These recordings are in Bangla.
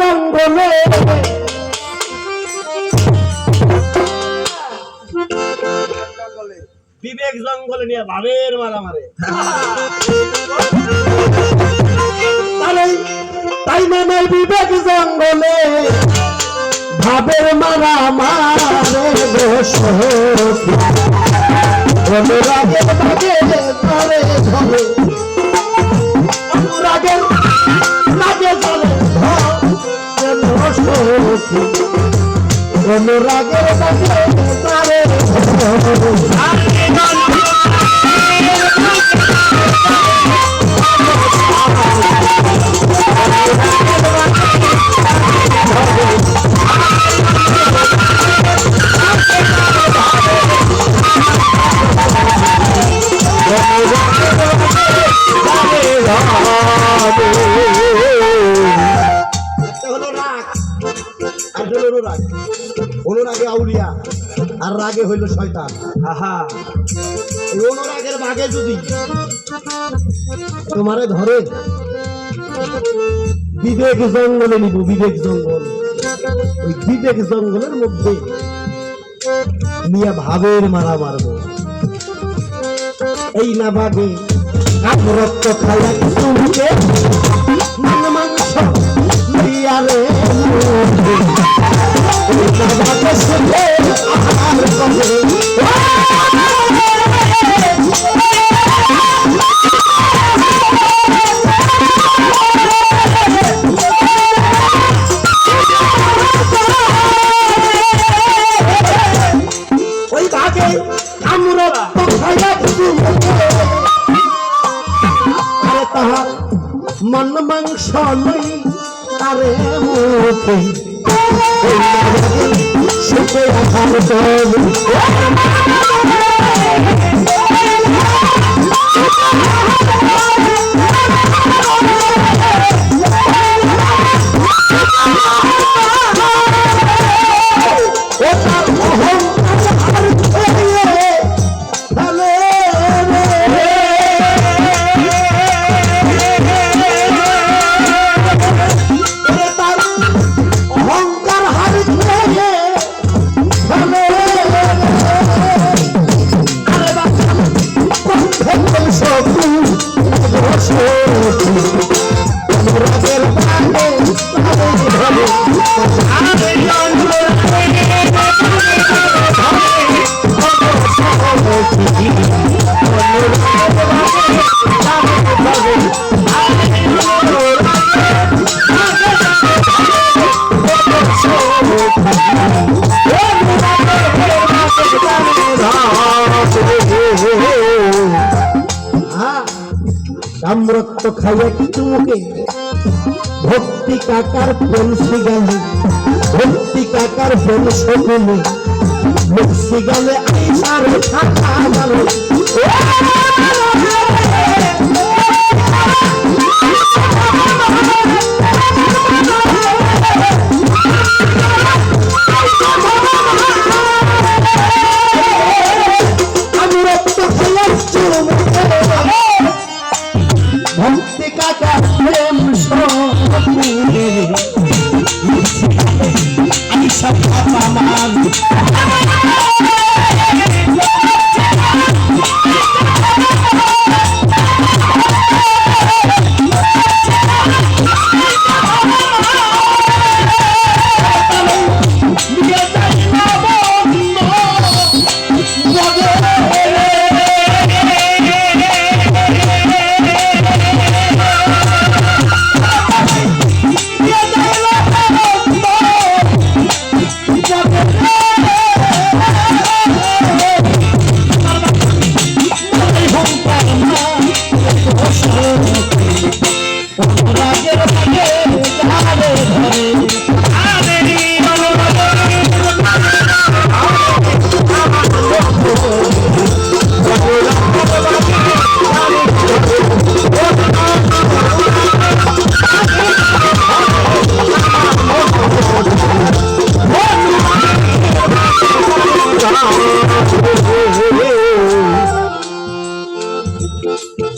জঙ্গলে বিবেক জঙ্গলে নিয়ে ভাবের মারা মারে তাই মানে বিবেক জঙ্গলে ভাবের মারা মারে অনুরাগের ভাগে ধরে ধরে অনুরাগের লাগে ধরে অনুরাগের ভাগে ধরে অনুরাগে আউলিয়া আর রাগে হইল শয়তান। এই অনুরাগের ভাগে যদি তোমারে ধরে বিবেক জঙ্গলে নিব, বিবেক জঙ্গল, ওই বিবেক জঙ্গলের মধ্যে নিয়ে ভাবের মারা মারব। এই না ভাগে রক্ত খাইয়া কিছুকে মান মাংস দিয়ারে ওই ভাগে আমরা তাহার মন মাংস নেই তারে মুখে সুখে আহার রক্ত খাইয়া কিছু মুখে ভক্তি কাকার বংশী গালে, ভক্তি কাকার বংশ গুলে মুক্তি গালে আইসার থাকা গালে আমি রক্ত খাইয়া ভক্তি কাকা প্রেম আমি সব আমার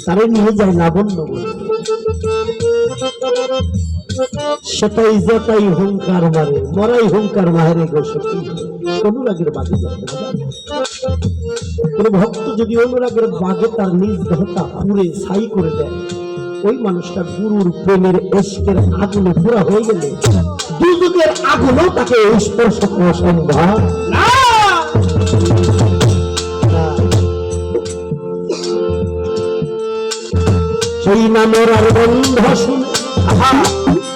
তারে নিয়ে যায় লাবণ্য সেটাই যটাই হুঙ্কার মারে মরাই হুঙ্কার মারে গো সখী। অনুরাগের বাগে যাবে না। কোন ভক্ত যদি অনুরাগের বাগে তার নিজ দেহটা পুড়ে ছাই করে দেয়, ওই মানুষটা গুরুর প্রেমের এশকের আগুনে পুরা হয়ে গেলে দুযুগের আগুনও তাকে স্পর্শ করা সম্ভব না। সেই নামের আর গন্ধ শুনে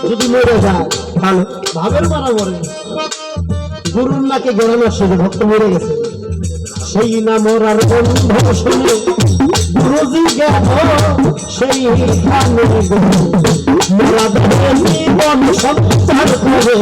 যদি মরে যায় ভালো, ভাবের মারা মরে, গুরুর নাকে গেরান আসছে যে ভক্ত মরে গেছে, সেই নামের আর গন্ধ শুনে গুরুজি গেল সেই খানে মরা দেহে জীবন সঞ্চার করে।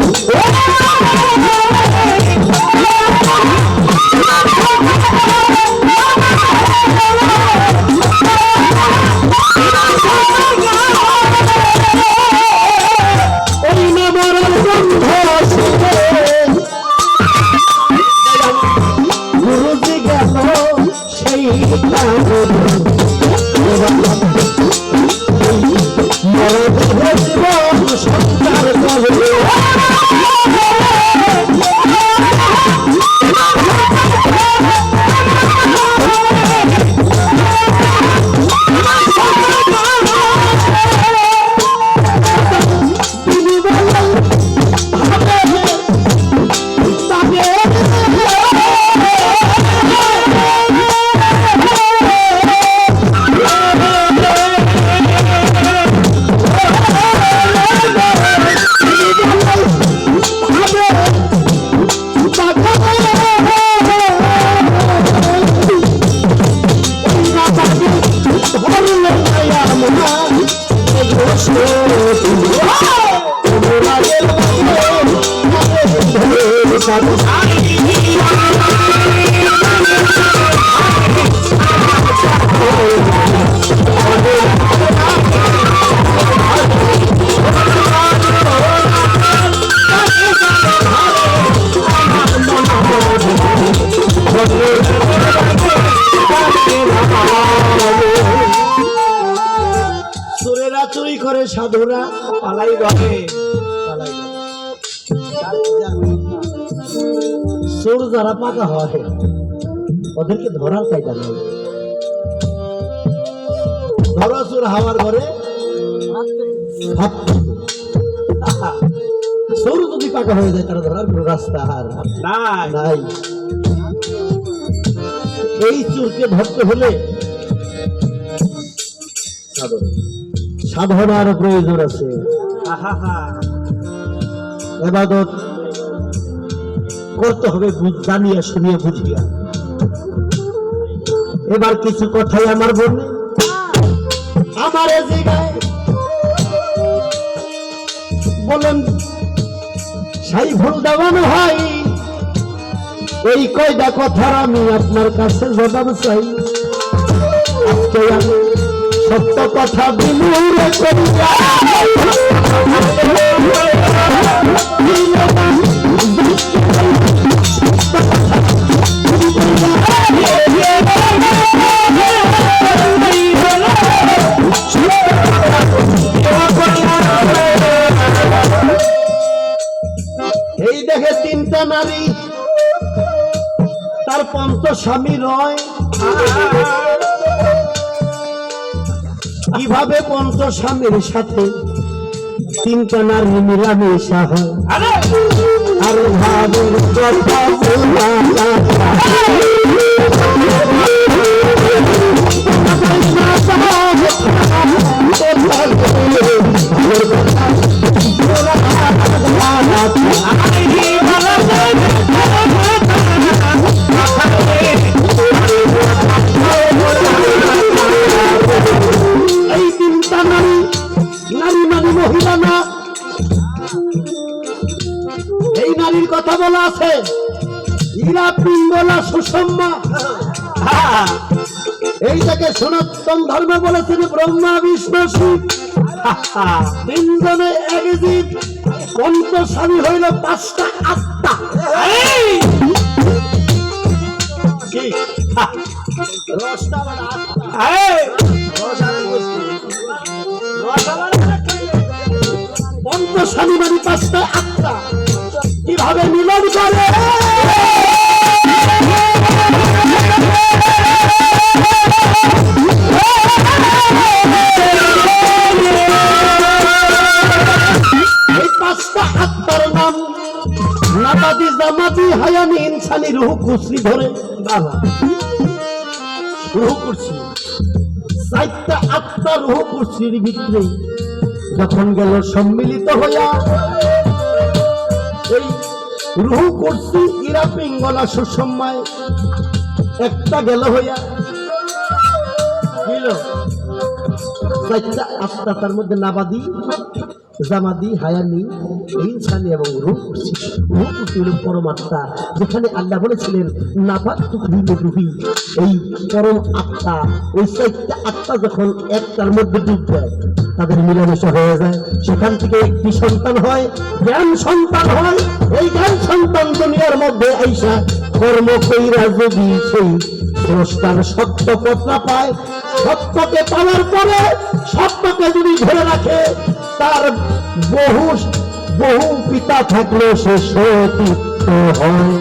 চুরি করে সাধুরা পালাই বলে চোর যারা পাকা হয় ওদেরকে ধরার কায়দা নেই। ধরা চোর হাওয়ার ঘরে চোর যদি পাকা হয়ে যায় তারা ধরার কোনো রাস্তা আর নাই। এই চোরকে ধরতে হলে সাধনার প্রয়োজন আছে, ইবাদত করতে হবে জানিয়া শুনিয়া বুঝিয়া। এবার কিছু কথাই আমার বললে আমার বলেন সাই ভুল দেওয়ানো হয়, এই কয়টা কথার আমি আপনার কাছে জবাব চাই। আজকে আমি সত্য কথা বিমূঢ় করিয়া এই দেখে তিনটা নারী তার পঞ্চ স্বামী রয়, কিভাবে পঞ্চ স্বামীর সাথে তিনটা নারী মিলামিশা হয়। আর ভাবের কথা এই তিনটা নারী, নারী মানে মহিলা না, এই নারীর কথা বলা আছে ইরা পিঙ্গলা সুষম্মা। এই থেকে সনাতন ধর্ম বলেছে যে ব্রহ্মা বিষ্ণু শিব তিনজনে এক জীব, পঞ্চস্বামী হইল পাঁচটা আত্মা। পঞ্চ সত্য শনিবারই পাঁচটা আটটা কিভাবে মিলন করে এই পাঁচটা আত্মার নাম নাবাদি জামাদি হায়ানি ইনসানি রুহ কুসরি ধরে বাবা রুহ কুসরি চারটা আত্মা রুহ কুসরির ভিতরে যখন গেল সম্মিলিত হইয়া এই রুহ কুসরি ইরা পিঙ্গলা সুসময় একটা গেল হইয়া গেল চারটা আত্মা তার মধ্যে নাবাদি জামাদি হায়ানি ইনসানি এবং রূহ কুসরি হল পরমাত্মা যেখানে আল্লাহ বলেছিলেন নাফাখতু ফীহি রূহি এই পরম আত্মা ওই চারটা আত্মা যখন একটার মধ্যে ডুব দেয় তাদের মিলামেশা হয়ে যায় সেখান থেকে একটি সন্তান হয় জ্ঞান সন্তান হয় এই জ্ঞান সন্তান দুনিয়ার মধ্যে আইসা কর্ম কইরা যদি সেই স্রষ্টার সত্য পথ না পায় সত্যকে পাওয়ার পরে সত্যকে যদি ধরে রাখে তার বহু বহু পিতা থাকলে সে সতীর্থ হয়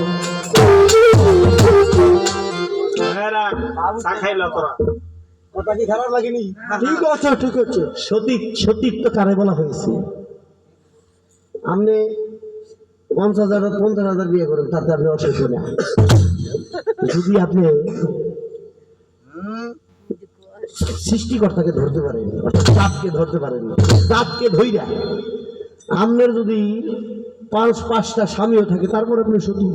কথা কি খারাপ লাগেনি ঠিক আছে ঠিক আছে সতীর্থ কারে বলা হয়েছে আপনি 50,000 বিয়ে করেন তাতে আপনি অসুবিধা না যদি আপনি সৃষ্টিকর্তাকে ধরতে পারেন জাতকে ধরতে পারেন জাতকে ধইরা আপনার যদি 5-5টা স্বামীও থাকে তারপর আপনি সত্যি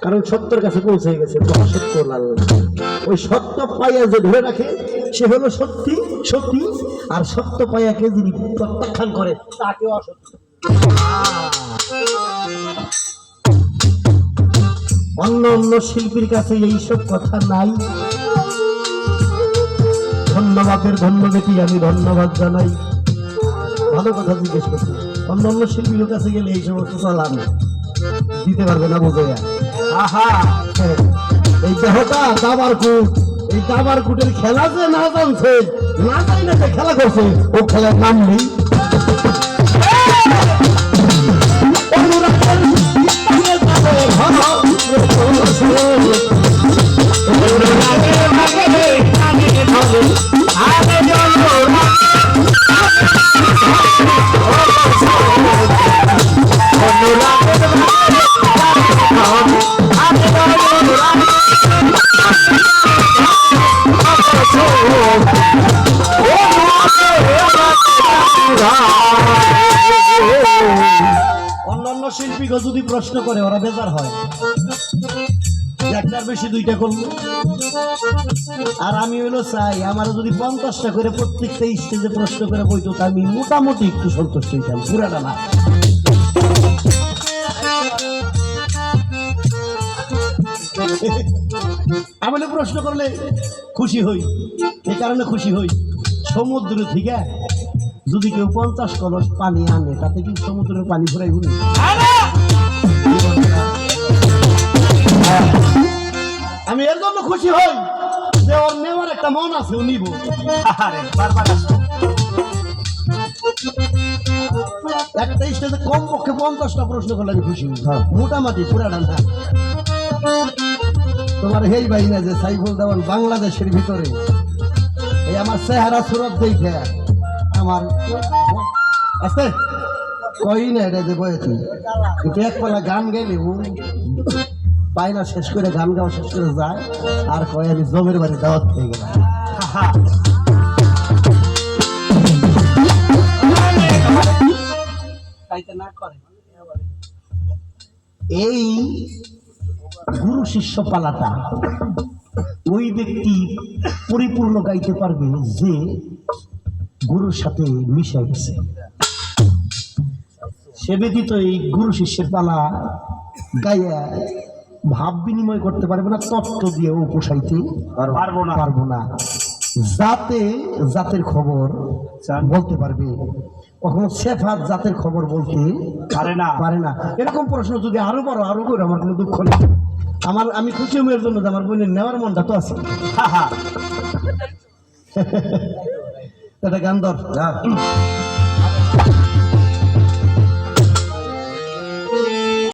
কারণ সত্যের কাছে পৌঁছে গেছে সত্য লাল ওই সত্য পাইয়া যে ধরে রাখে সে হলো সত্যি সত্যি আর সত্য পাইয়াকে যিনি প্রত্যাখ্যান করে তাকেও অসত্য অন্য অন্য শিল্পীর কাছে এইসব কথা নাই ধন্যবাদের ধন্য বেটি আমি ধন্যবাদ জানাই ভালো কথা জিজ্ঞেস করছি অন্য অন্য শিল্পীর কাছে গেলে এই সমস্ত চালান দিতে পারবে না বোঝে আহা এই দেহটা দাবার কুট এই দাবার কুটের খেলা যে না জানছে না জানি না যে খেলা করছে ও খেলার নাম নেই অন্যান্য শিল্পীকে যদি প্রশ্ন করে ওরা বেজার হয় একটার বেশি দুইটা করলো আর আমি হইলো চাই আমার যদি 50টা করে প্রত্যেকটা স্টেজে প্রশ্ন করে বইতো তা আমি মোটামুটি একটু সন্তুষ্ট হইতাম পুরাটা না আমি প্রশ্ন করলে খুশি হই এই কারণে খুশি হই সমুদ্র থেকে যদি কেউ 50 কলস পানি আনে তাতে কি সমুদ্রের পানি ফুরাই ঘুরি আমি এর জন্য খুশি হই যে ওর নেওয়ার একটা মন আছে ও নিব একটা স্টেজে কমপক্ষে 50টা প্রশ্ন করলে আমি খুশি হই মোটামুটি পুরাটা না তোমার হেই ভাই না যে সাইফুল দেওয়ান বাংলাদেশের ভিতরে এই আমার চেহারা সুরত দেখে আমার আছে কই না এটা যে বয়েছি কিন্তু এক পালা গান গাইলে পায় না শেষ করে গান গাওয়া শেষ করে যায় আর কয় আমি জমের বাড়ি দাওয়াত খেয়ে গেলাম এই গুরু শিষ্য পালাটা ওই ব্যক্তি পরিপূর্ণ গাইতে পারবে যে গুরুর সাথে মিশে গেছে সে ব্যতীত এই গুরু শিষ্যের পালা গাইয়া ভাব বিনিময় করতে পারবে না তত্ত্ব দিয়ে ও পোষাইতে পারবো না যাতে জাতের খবর বলতে পারবে কখনো সেফাত জাতের খবর বলতে পারে না এরকম প্রশ্ন যদি আরো বড় আরো করে আমার কোনো দুঃখ নেই আমি খুশি মেয়ের জন্য আমার বোনের নেওয়ার মনটা তো আছে এটা গান দর